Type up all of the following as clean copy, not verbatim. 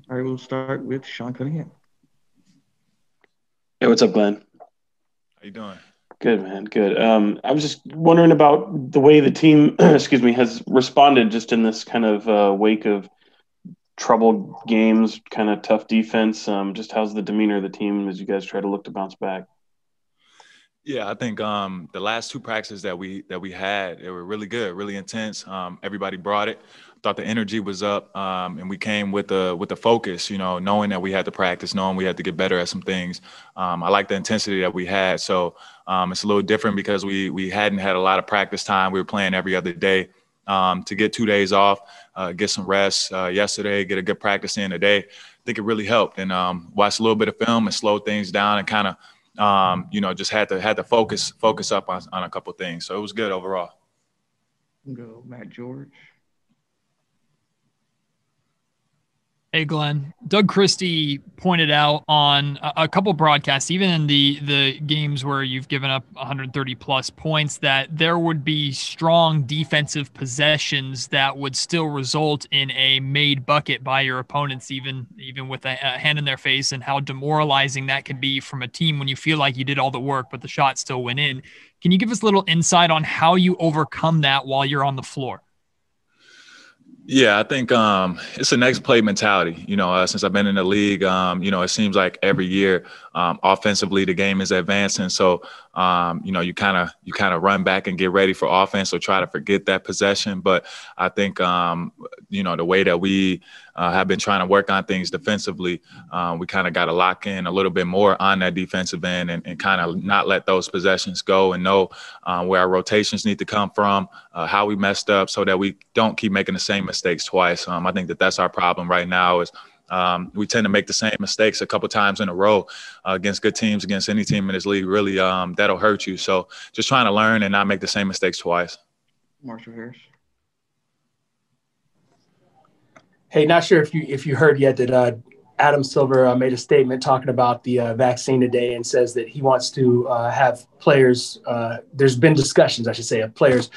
All right, we'll start with Sean Cunningham. Hey, what's up, Glenn? How you doing? Good, man. Good. I was just wondering about the way the team, excuse me, has responded just in this kind of wake of troubled games, kind of tough defense. Just how's the demeanor of the team as you guys try to look to bounce back? Yeah, I think the last two practices that we had, they were really good, really intense. Everybody brought it. Thought the energy was up, and we came with the focus. Knowing that we had to practice, knowing we had to get better at some things. I like the intensity that we had. So it's a little different because we hadn't had a lot of practice time. We were playing every other day. To get 2 days off, get some rest yesterday, get a good practice in today. I think it really helped. And watch a little bit of film and slow things down and kind of just had to focus up on a couple of things. So it was good overall. Go Matt George. Hey, Glenn. Doug Christie pointed out on a couple broadcasts, even in the games where you've given up 130 plus points, that there would be strong defensive possessions that would still result in a made bucket by your opponents, even with a hand in their face, and how demoralizing that can be from a team when you feel like you did all the work, but the shot still went in. Can you give us a little insight on how you overcome that while you're on the floor? Yeah, I think it's a next play mentality. Since I've been in the league, it seems like every year, offensively, the game is advancing. So, you kind of run back and get ready for offense, or try to forget that possession. But I think, the way that we have been trying to work on things defensively, we kind of got to lock in a little bit more on that defensive end, and kind of not let those possessions go, and know where our rotations need to come from, how we messed up, so that we don't keep making the same mistakes twice. I think that's our problem right now is we tend to make the same mistakes a couple times in a row against good teams, against any team in this league. Really, that'll hurt you. So just trying to learn and not make the same mistakes twice. Marshall Harris. Hey, not sure if you heard yet that Adam Silver made a statement talking about the vaccine today, and says that he wants to have players. There's been discussions, I should say, of players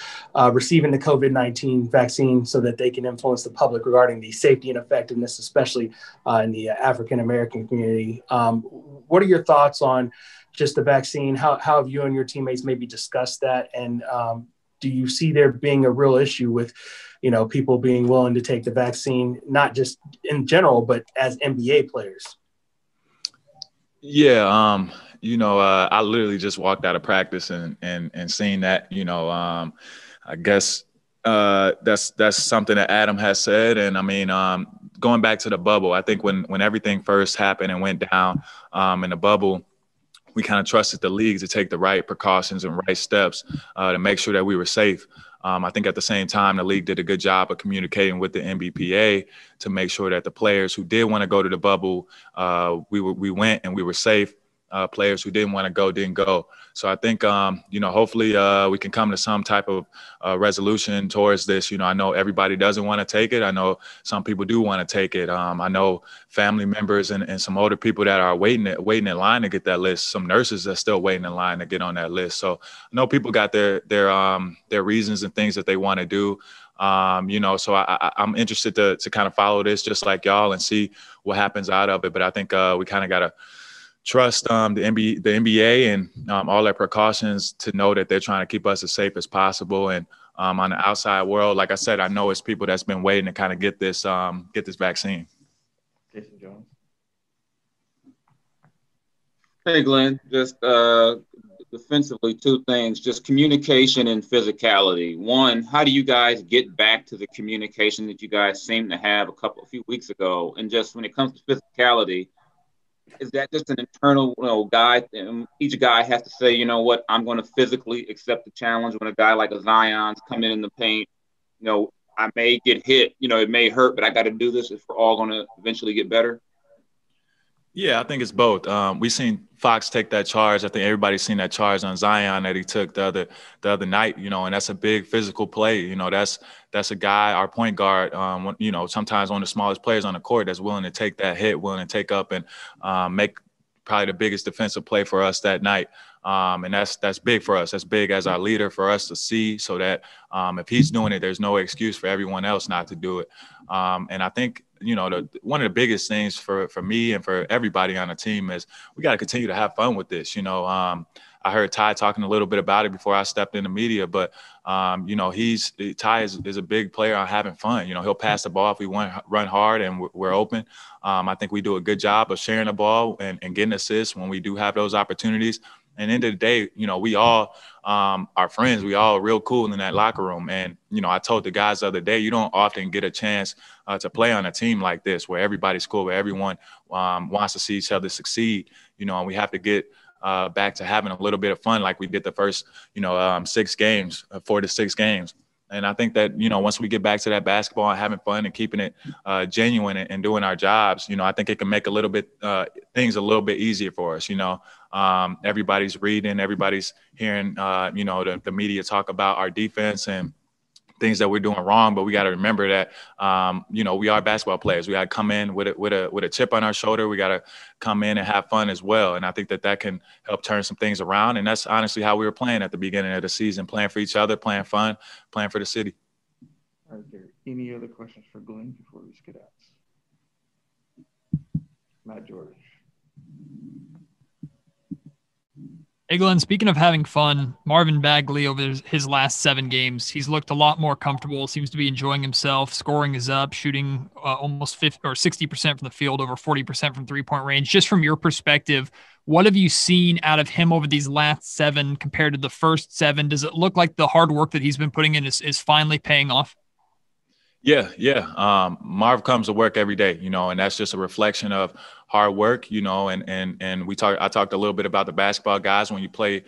receiving the COVID-19 vaccine so that they can influence the public regarding the safety and effectiveness, especially in the African American community. What are your thoughts on just the vaccine? How have you and your teammates maybe discussed that? And do you see there being a real issue with people being willing to take the vaccine, not just in general, but as NBA players? Yeah, I literally just walked out of practice and seen that. I guess that's something that Adam has said. And I mean, going back to the bubble, I think when everything first happened and went down in the bubble, we kind of trusted the league to take the right precautions and right steps to make sure that we were safe. I think at the same time, the league did a good job of communicating with the NBPA to make sure that the players who did want to go to the bubble, we went and we were safe. Players who didn't want to go didn't go. So I think, hopefully we can come to some type of resolution towards this. I know everybody doesn't want to take it. I know some people do want to take it. I know family members and some older people that are waiting in line to get that list. Some nurses are still waiting in line to get on that list. So I know people got their reasons and things that they want to do. So I'm interested to kind of follow this just like y'all and see what happens out of it. But I think we kind of got to trust the NBA and all their precautions to know that they're trying to keep us as safe as possible. And on the outside world, like I said, I know it's people that's been waiting to kind of get this vaccine. Jason Jones. Hey, Glenn, just defensively, two things, just communication and physicality. One, how do you guys get back to the communication that you guys seemed to have a few weeks ago? And just when it comes to physicality, is that just an internal, guy? Each guy has to say, you know what, I'm going to physically accept the challenge. When a guy like a Zion's coming in the paint, I may get hit, it may hurt, but I got to do this if we're all going to eventually get better. Yeah, I think it's both. We've seen Fox take that charge. I think everybody's seen that charge on Zion that he took the other night, and that's a big physical play. That's a guy, our point guard, sometimes one of the smallest players on the court that's willing to take that hit, willing to take up and make probably the biggest defensive play for us that night. And that's big for us. That's big as our leader for us to see, so that if he's doing it, there's no excuse for everyone else not to do it. And I think, one of the biggest things for me and for everybody on the team is we got to continue to have fun with this. I heard Ty talking a little bit about it before I stepped in the media, but Ty is a big player on having fun. He'll pass the ball if we run hard and we're open. I think we do a good job of sharing the ball and getting assists when we do have those opportunities. And at the end of the day, we all are friends. We all real cool in that locker room. And, I told the guys the other day, you don't often get a chance to play on a team like this where everybody's cool, where everyone wants to see each other succeed, and we have to get back to having a little bit of fun like we did the first, 6 games, 4 to 6 games. And I think that, once we get back to that basketball and having fun and keeping it genuine and doing our jobs, I think it can make things a little bit easier for us. Everybody's reading, everybody's hearing, the media talk about our defense and things that we're doing wrong, but we got to remember that, we are basketball players. We got to come in with a chip on our shoulder. We got to come in and have fun as well. And I think that can help turn some things around. And that's honestly how we were playing at the beginning of the season, playing for each other, playing fun, playing for the city. Are there any other questions for Glenn before we get out? Matt George. Hey, Glenn, speaking of having fun, Marvin Bagley over his last 7 games, he's looked a lot more comfortable, seems to be enjoying himself. Scoring is up, shooting almost 50 or 60% from the field, over 40% from three-point range. Just from your perspective, what have you seen out of him over these last 7 compared to the first 7? Does it look like the hard work that he's been putting in is finally paying off? Yeah. Marv comes to work every day, and that's just a reflection of hard work, and I talked a little bit about the basketball guys. When you play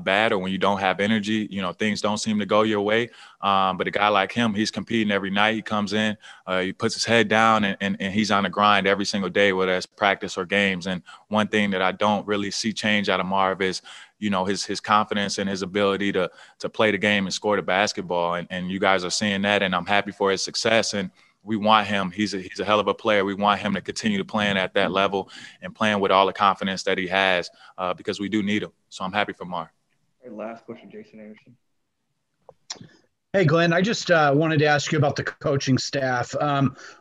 bad or when you don't have energy, things don't seem to go your way. But a guy like him, he's competing every night. He comes in, he puts his head down and he's on the grind every single day, whether it's practice or games. And one thing that I don't really see change out of Marv is, his confidence and his ability to play the game and score the basketball. And you guys are seeing that, and I'm happy for his success. And we want him. He's a hell of a player. We want him to continue to playing at that level and playing with all the confidence that he has because we do need him. So I'm happy for Marv. All right, last question, Jason Anderson. Hey, Glenn, I just wanted to ask you about the coaching staff.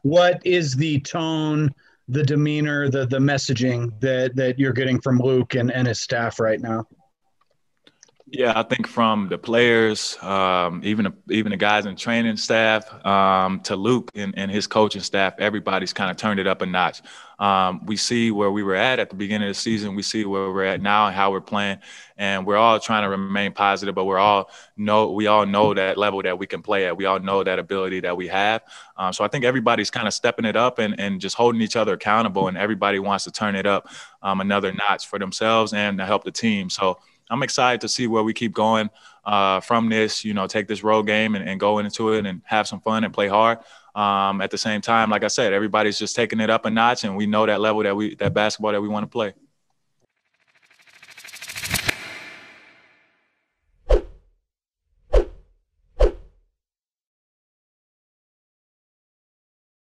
What is the tone, the demeanor, the messaging that you're getting from Luke and his staff right now? Yeah, I think from the players, even the guys in training staff, to Luke and his coaching staff, everybody's kind of turned it up a notch. We see where we were at the beginning of the season. We see where we're at now and how we're playing, and we're all trying to remain positive. But we all know that level that we can play at. We all know that ability that we have. So I think everybody's kind of stepping it up and just holding each other accountable. And everybody wants to turn it up another notch for themselves and to help the team. So I'm excited to see where we keep going from this, take this road game and go into it and have some fun and play hard. At the same time, like I said, everybody's just taking it up a notch, and we know that level that basketball that we want to play.